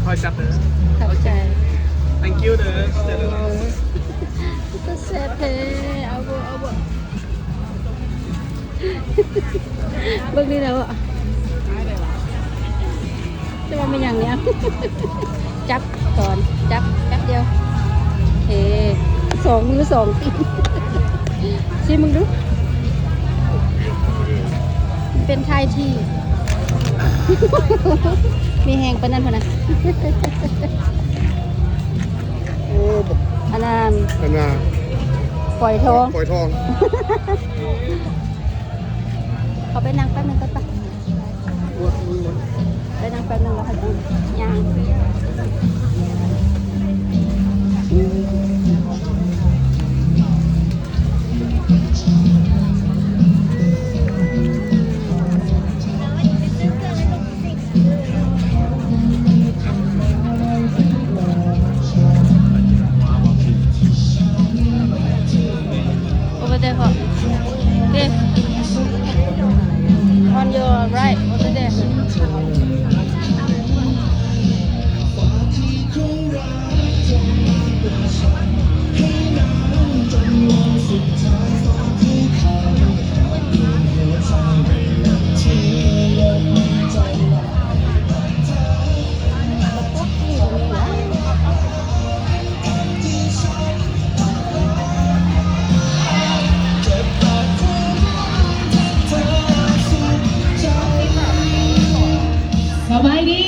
อยจับเด้อ ขับใจ thank you เด้อเจอกัน ก็เซฟเพเอาบ่เอาบ่เบิ่งนี่แล้วอ่ะจะว่าเป็นอย่างเนี้ยจับก่อนจับแป๊บเดียวโอเคสองมือสองตีนชิมมึงดูเป็นไทยที่มีแหงปะนั่นพอนะ โอ้บอก อันนั้น อันน่ะ ปล่อยทอง ปล่อยทอง เขาไปนั่งแป๊บนึงก็ไปไปนั่งแป๊บนึงแล้วค่ะย่างover there this on your right over there สบายดี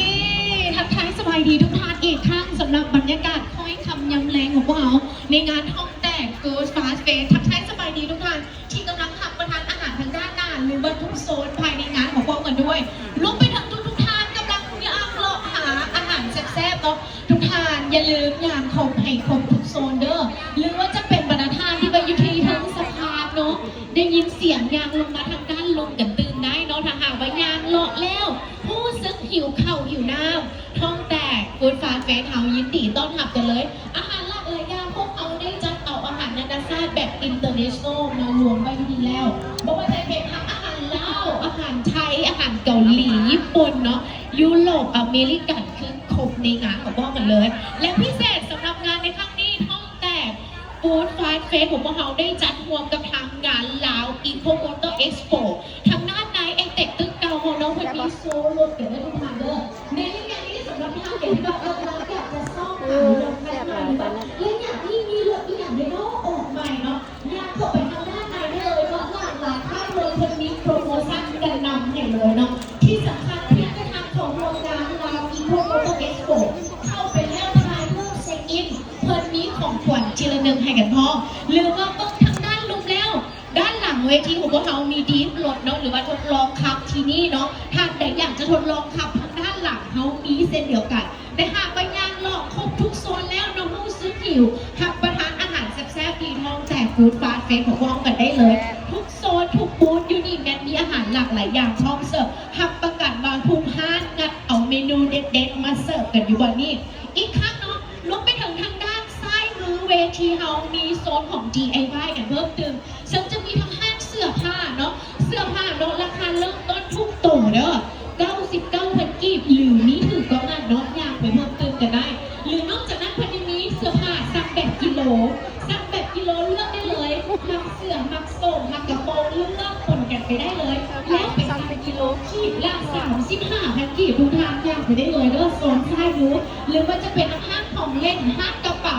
ทักทายสบายดีทุกท่านอีกครั้งสำหรับบรรยากาศค่อยคำยำแรงของพวกเราในงานห้องแตก Good Fast Fest ทักทายสบายดีทุกท่านที่กำลังรับประทานอาหารทางด้านหน้าหรือว่าทุกโซนภายในงานของพวกเรากันด้วยรวมไปถึงทุกท่านกำลังอยากเลาะหาอาหารแซ่บๆเนาะทุกท่านอย่าลืมอย่างครบให้ครบทุกโซนเด้อหรือว่าจะเป็นบรรทานที่ไปอยู่ที่ทั้งสภาพเนาะได้ยินเสียงยางลงมาทางด้านลมกันตื่นได้เนาะถ้าหากว่ายางเลาะแล้วผู้ซึกหิวเข่าหิวน้ำท้องแตกฟู้ดฟาสต์เฟสเฮายินดีต้อนรับกันเลยอาหารหลากหลายอย่างพวกเอาได้จัดเอาอาหารนานาชาติแบบอินเตอร์เนชั่นแนลมารวมไว้ที่นี่แล้วบอกว่าจะเป็นทั้งอาหารลาวอาหารไทยอาหารเกาหลีญี่ปุ่นเนาะยุโรปอเมริกันคือครบในงานของพวกกันเลย และพิเศษสำหรับงานในครั้งนี้ท้องแตกฟู้ดฟาสต์เฟสของพวกเราได้จัดรวมกับทางงานลาวอีโคโมโตเอ็กซ์โปทางด้านในเอ็กเต็กตึกเก่าของน้องพันมีโซโลเก็บไว้ทุกทางเด้อในงานนี้สำหรับทางเก็บที่เราอยากจะซ่อมหาลงแบบนั้นและอย่างที่มีรถอีกอย่างในโลกออกใหม่เนาะอยากเข้าไปทางด้านในได้เลยเพราะหลากหลายค่ายเลยคนนี้โปรโมชั่นกันนำอย่างเลยเนาะที่สำคัญผลิตภัณฑ์ของโรงงานลาวอีโคโมโตเอ็กซ์โปเข้าไปแล้วทายเพิ่มเซ็กอินเพิ่นมีของขวัญทีละหนึ่งให้กันพ่อหรือว่าต้องทางด้านลุมแล้วด้านหลังเวทีของพวกเรามีดีฟรถเนาะหรือว่าทดลองขับที่นี่เนาะถ้าแต่อยากจะทดลองขับทางด้านหลังเขามีเส้นเดียวกันแต่หากไปย่างหลอกครบทุกโซนแล้วน้องมูซื้อหิวหักประทานอาหารแซ่บๆดีทองแจกฟู้ดฟาสต์เฟสของพวกเรากันได้เลยทุกโซนทุกบูธยูนิแมนมีอาหารหลากหลายอย่างพร้อมเสิร์ฟหักประกาศวางทุกห้านงัดเอาเมนูเด็ดๆมาเสิร์ฟกันอยู่บนนี้อีกครั้งเนาะลงไปถึงทางด้านซ้ายมือเวทีเฮามีโซนของ DIY กันเพิ่มเติมซึ่งจะมีทั้งห้างเสื้อผ้าเนาะเสื้อผ้าเนาะราคาเริ่มต้นทุกตัวเด้อ99,000 กีบหรือนี้ถือก็งานเนาะอยากไปเพิ่มเติมกันได้หรือนอกจากนั้นพันยังมีเสื้อผ้าสั่งแบบกิโลสั่งแบบกิโลเลือกได้เลยมักเสื้อมักส่งมักกระโปรงเลือกคนกันไปได้เลยแล้วไปสั่งเป็นกิโลขีดละ35,000 กีบทุกทางอยากไปได้เลยเด้อโซนซ้ายมือหรือว่าจะเป็นห้างของเล่นห้างกระเป๋า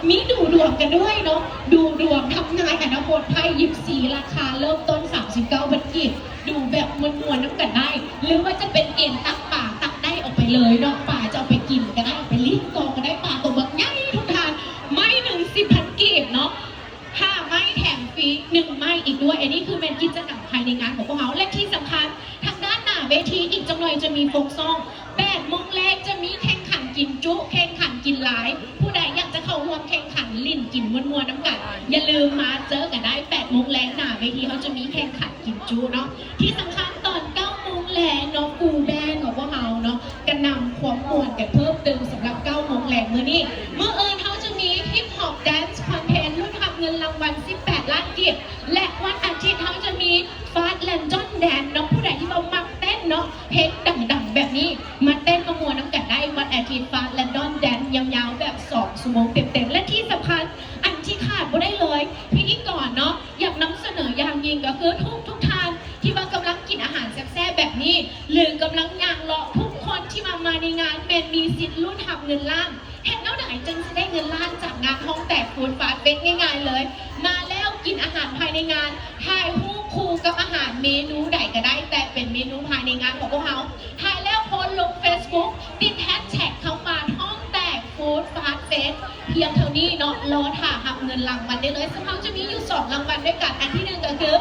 มีดูดวงกันด้วยเนาะดูดวงทำนายอนาคตไพ่ยิปซีราคาเริ่มต้น39,000 กีบดูแบบมวลๆน้ำกันได้หรือว่าจะเป็นเกณฑ์ตักป่าตักได้ออกไปเลยเนาะป่าจะเอาไปกินก็ได้เอาไปลิ้นกองก็ได้ป่าตัวบักใหญ่ทุกทานไม่10,000 กีบเนาะ5 ไม้แถมฟรี1 ไม้อีกด้วยอันนี้คือเป็นกิจกรรมภายในงานของพวกเขาและที่สำคัญทางด้านหน้าเวทีอีกจังหน่อยจะมีโฟกซอง8 โมงแรกจะมีแข่งขันกินจุแข่งขันกินหลายผู้ใดอยากจะเข้าร่วมแข่งขันลิ้นกินมวนๆน้ำกัดอย่าลืมมาเจอกันได้8 โมงแรกหน้าเวทีเขาจะมีแข่งขันกินจุเนาะที่สำคัญตอน9 โมงแรกเนาะกูแบนของพวกเราเนาะกันนำความมวนกันเพิ่มเติมสำหรับ9 โมงแรกมื้อนี้เมื่อเขาจะมีฮิปฮอปแดนซ์คอนเทนต์รุ่นทำเงินรางวัล18 ล้านกีบและวันอาทิตย์เขาจะมีฟาสต์แลนด์จอนแดนเนาะผู้ใดที่เรามักเต้นเนาะเพลงดังๆแบบนี้มาเต้นมามวนน้ำกันได้วัน แอร์ทีฟาสและดอนแดนยาวๆแบบ2 ชั่วโมงเต็มๆและที่สำคัญอันที่ขาดไม่ได้เลยพิธีกรเนาะอยากนำเสนออย่างยิ่งก็คือทุกท่านที่มากำลังกินอาหารแซ่บๆแบบนี้หรือกำลังย่างเลาะทุกคนที่มาในงานแมนมีสิทธิ์ลุ้นหับเงินล้านเห็นแล้วไหนจึงจะได้เงินล้านจากงานห้องแตกฟู้ดฟาสต์เฟสง่ายๆเลยมาแล้วกินอาหารภายในงานถ่ายรูปคู่กับอาหารเมนูใดก็ได้แต่เป็นเมนูภายในงานของพวกเขาถ่ายแล้วโพสต์ลง Facebook ติดแฮชแท็กเข้ามาห้องแตกฟู้ดฟาสต์เฟสเพียงเท่านี้เนาะรอถ่าหับเงินรางวัลได้เลยซึ่งเขาจะมีอยู่2 รางวัลด้วยกันอันที่1ก็คือ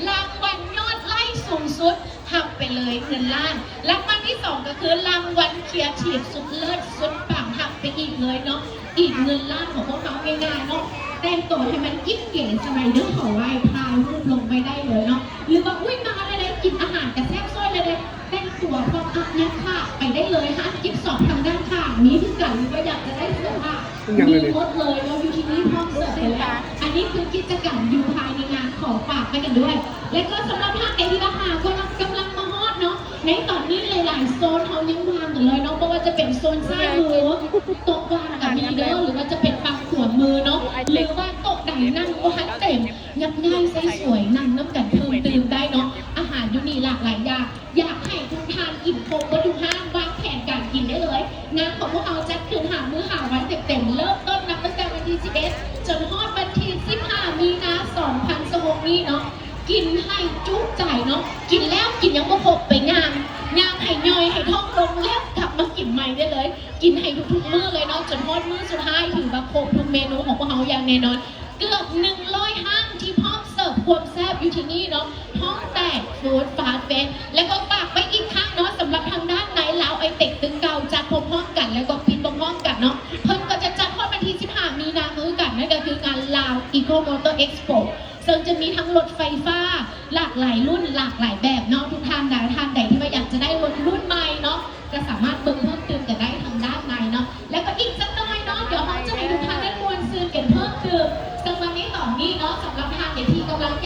รางวัลยอดไล่สูงสุดหับไปเลยเงินล้านรางวัลที่2ก็คือรางวัลเคียร์ทีฟสุดเลิศสุดปังหับไปอีกเลยเนาะอีกเงินล้านของพวกเขาง่ายๆเนาะแต่งตัวให้มันยิ่งเก๋สมัยเรื่องของไหว้พารูปลงไปได้เลยเนาะหรือว่าอุ้ยมาเลยกินอาหารกระแซบซ้อยเลยแต่งตัวพร้อมอัพเนี่ยค่ะไปได้เลยฮะกิฟต์สอบทางด้านข้างนี้ที่กันหรือว่าอยากจะได้เสื้อผ้ามีหมดเลยเราอยู่ที่นี่พร้อมเสิร์ฟเลยแล้วอันนี้คือกิจกรรมอยู่ภายในงานขอฝากไปกันด้วยและก็สำหรับทางเอทีราคากำลังมาฮอตเนาะในตอนนี้หลายๆโซนเขายังวางกันเลยเนาะเพราะว่าจะเป็นโซนซ้ายมือโต๊ะวางกับมีเดอร์หรือว่าจะเป็นฝั่งขวามือเนาะหรือว่าโต๊ะไหนนั่งก็หันเต็มยับง่ายสวยๆนั่งน้ำกันเพิ่มเติมได้เนาะอาหารอยู่นี่หลากหลายอย่างอยากให้ทุกทานอิ่มครบก็ดูห้างวางแผนการกินได้เลยงานของพวกเราจัดขึ้นหามื้อหาวันเต็มๆเริ่มต้นนับตั้งแต่วันที่11จนฮอดวันที่15 มีนาคม 2026นี้เนาะกินให้จุใจเนาะกินแล้วกินยังบ่ครบไปงามให้ย่อยให้ท้องลงแล้วกลับมากินใหม่ได้เลยกินให้ทุกๆมื้อเลยเนาะจนฮอดมื้อสุดท้ายถือว่าครบทุกเมนูของพวกเราอย่างแน่นอนเกือบ100ห้างที่พร้อมเสิร์ฟความแซ่บอยู่ที่นี่เนาะห้องแตกฟู้ดฟาสต์เฟสแล้วก็ฝากไว้อีกครั้งเนาะสำหรับทางด้านไหนลาวไอเต็กตึงเก่าจัดพร้อมๆกันแล้วก็ปิดพร้อมๆกันเนาะเพิ่นก็จะจัดฮอดวันที่15 มีนาคมกันนั่นก็คืองานลาวอีโคโมโตเอ็กซ์โปซึ่งจะมีทั้งรถไฟฟ้าหลากหลายรุ่นหลากหลายแบบเนาะทุกทางใดที่ว่าอยากจะได้รถรุ่นใหม่เนาะก็สามารถเบิ่งเพิ่ม